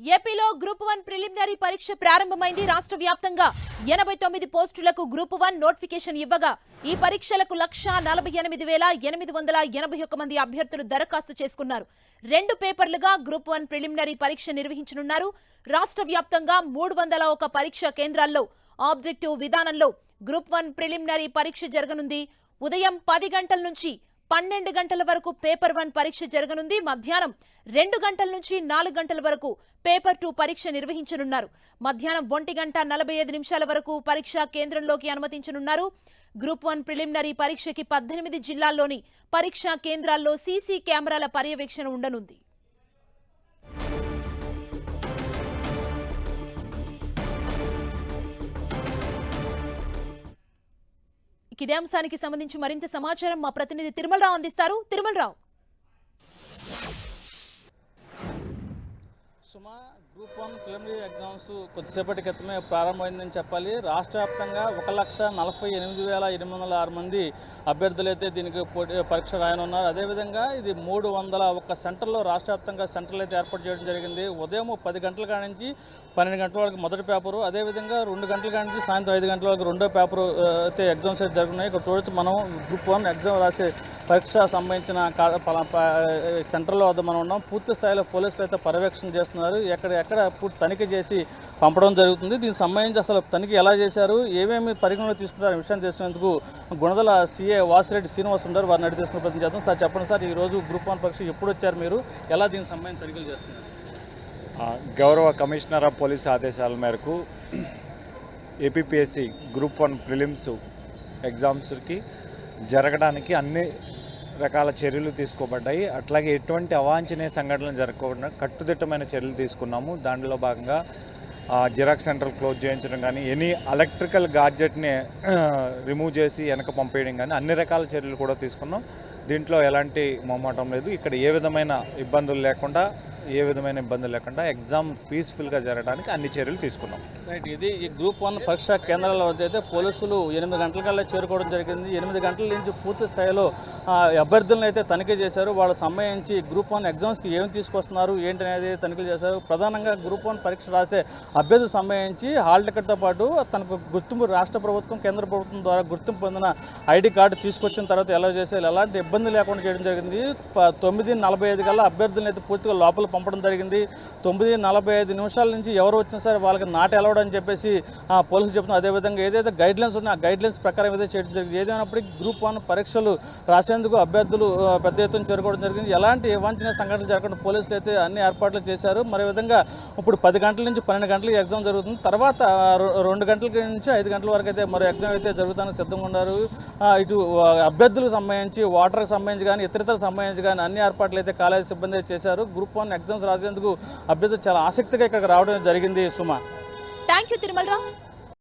ఏపీలో group 1 preliminary పరీక్ష ప్రారంభమైంది. రాష్ట్ర వ్యాప్తంగా 89 పోస్టులకు గ్రూప్ 1 నోటిఫికేషన్ ఇవ్వగా ఈ పరీక్షలకు 1,48,881 మంది అభ్యర్థులు దరఖాస్తు చేసుకున్నారు. 2 పేపర్లుగా గ్రూప్ 1 ప్రిలిమినరీ పరీక్ష నిర్వహించనున్నారు. రాష్ట్ర వ్యాప్తంగా 301 పరీక్షా కేంద్రాల్లో ఆబ్జెక్టివ్ విధానంలో గ్రూప్ 1 ప్రిలిమినరీ పరీక్ష జరగనుంది. ఉదయం 10 గంటల నుంచి 12 గంటల వరకు పేపర్ 1 పరీక్ష జరగనుంది. మధ్యాహ్నం 2 గంటల నుంచి 4 గంటల వరకు పేపర్ 2 పరీక్ష నిర్వహించనున్నారు. మధ్యాహ్నం 1:45 వరకు పరీక్షా కేంద్రంలోకి అనుమతించనున్నారు. గ్రూప్ 1 ప్రిలిమినరీ పరీక్షకి 18 జిల్లాల్లోని పరీక్షా కేంద్రాల్లో సీసీ కెమెరాల పర్యవేక్షణ ఉండనుంది. ఇదే అంశానికి సంబంధించి మరింత సమాచారం మా ప్రతినిధి తిరుమలరావు అందిస్తారు. తిరుమలరావు, సుమా, గ్రూప్ 1 ప్రిలిమినరీ ఎగ్జామ్స్ కొద్దిసేపటి క్రితమే ప్రారంభమైందని చెప్పాలి. రాష్ట్ర వ్యాప్తంగా 1,48,806 మంది అభ్యర్థులు అయితే దీనికి పరీక్ష రాయనున్నారు. అదేవిధంగా ఇది 301 సెంటర్లో రాష్ట్ర వ్యాప్తంగా సెంటర్లు అయితే ఏర్పాటు చేయడం జరిగింది. ఉదయం 10 గంటల కాడ నుంచి 12 గంటల వరకు మొదటి పేపరు, అదేవిధంగా 2 గంటల కాడ నుంచి సాయంత్రం 5 గంటల వరకు రెండో పేపరు అయితే ఎగ్జామ్స్ అయితే జరుగుతున్నాయి. ఇక్కడ చూడొచ్చు మనం గ్రూప్ 1 ఎగ్జామ్ రాసే పరీక్ష సంబంధించిన సెంటర్లో వద్ద మనం ఉన్నాం. పూర్తి స్థాయిలో పోలీసులు అయితే పర్యవేక్షణ చేస్తున్నారు. ఎక్కడ పూర్తి తనిఖీ చేసి పంపడం జరుగుతుంది. దీనికి సంబంధించి అసలు తనిఖీ ఎలా చేశారు, ఏమేమి పరిగణలో తీసుకుంటారు విషయాన్ని తెలిసినందుకు గుణదల సీఏ వాసిరెడ్డి శ్రీనివాస్ ఉన్నారు. వారిని అడిగి తీసుకునే ప్రయత్నం చేద్దాం. సార్ చెప్పండి సార్, ఈరోజు గ్రూప్ 1 పరీక్ష ఎప్పుడు వచ్చారు, మీరు ఎలా దీనికి సంబంధించి తనిఖీలు చేస్తున్నారు? గౌరవ కమిషనర్ ఆఫ్ పోలీస్ ఆదేశాల మేరకు ఏపీపీఎస్సీ గ్రూప్ 1 ప్రిలిమ్స్ ఎగ్జామ్స్కి జరగడానికి అన్ని రకాల చర్యలు తీసుకోబడ్డాయి. అట్లాగే ఎటువంటి అవాంఛనీయ సంఘటనలు జరగకుండా కట్టుదిట్టమైన చర్యలు తీసుకున్నాము. దాంట్లో భాగంగా జిరాక్స్ సెంటర్ క్లోజ్ చేయించడం కానీ, ఎనీ ఎలక్ట్రికల్ గాడ్జెట్ని రిమూవ్ చేసి వెనక పంపేయడం కానీ అన్ని రకాల చర్యలు కూడా తీసుకున్నాం. దీంట్లో ఎలాంటి మొహమాటం లేదు. ఇక్కడ ఏ విధమైన ఇబ్బందులు లేకుండా ఎగ్జామ్ పీస్ఫుల్గా జరగడానికి అన్ని చర్యలు తీసుకున్నాం. రైట్, ఇది ఈ గ్రూప్ 1 పరీక్షా కేంద్రాల వద్ద అయితే పోలీసులు 8 గంటలకల్లా చేరుకోవడం జరిగింది. 8 గంటల నుంచి పూర్తి స్థాయిలో అభ్యర్థులను అయితే తనిఖీ చేశారు. వాళ్ళకి సంబంధించి గ్రూప్ 1 ఎగ్జామ్స్కి ఏమి తీసుకొస్తున్నారు ఏంటి అనేది తనిఖీలు చేశారు. ప్రధానంగా గ్రూప్ 1 పరీక్ష రాసే అభ్యర్థులకు సంబంధించి హాల్ టికెట్తో పాటు తనకు గుర్తింపు రాష్ట్ర ప్రభుత్వం కేంద్ర ప్రభుత్వం ద్వారా గుర్తింపు పొందిన ఐడి కార్డు తీసుకొచ్చిన తర్వాత ఎలా చేశారు, ఎలాంటి ఇబ్బంది లేకుండా చేయడం జరిగింది. 9:45 కల్లా అభ్యర్థులను అయితే పూర్తిగా లోపల పంపడం జరిగింది. 9:45 నుంచి ఎవరు వచ్చినా సరే వాళ్ళకి నాట్ అలౌడ్ అని చెప్పేసి పోలీసులు చెప్తున్నారు. అదేవిధంగా ఏదైతే గైడ్లైన్స్ ఉన్నాయో ఆ గైడ్లైన్స్ ప్రకారం ఏదైతే చేయడం జరిగింది. ఏదైనప్పటికీ గ్రూప్ 1 పరీక్షలు రాసేందుకు అభ్యర్థులు పెద్ద ఎత్తున చేరుకోవడం జరిగింది. ఎలాంటి అవాంఛనీయ సంఘటనలు జరగకుండా పోలీసులు అయితే అన్ని ఏర్పాట్లు చేశారు. మరి విధంగా ఇప్పుడు 10 గంటల నుంచి 12 గంటలకు ఎగ్జామ్ జరుగుతుంది. తర్వాత 2 గంటల నుంచి 5 గంటల వరకు అయితే మరో ఎగ్జామ్ అయితే జరుగుతానికి సిద్ధంగా ఉన్నారు. ఇటు అభ్యర్థులకు సంబంధించి, వాటర్కి సంబంధించి కానీ, ఇతరితర సంబంధించి కానీ అన్ని ఏర్పాట్లు అయితే కాలేజీ సిబ్బంది చేశారు. గ్రూప్ 1 ఎగ్జామ్స్ రాసేందుకు అభ్యర్థులు చాలా ఆసక్తిగా ఇక్కడికి రావడం జరిగింది. సుమా, థ్యాంక్ యూ తిరుమలరావు.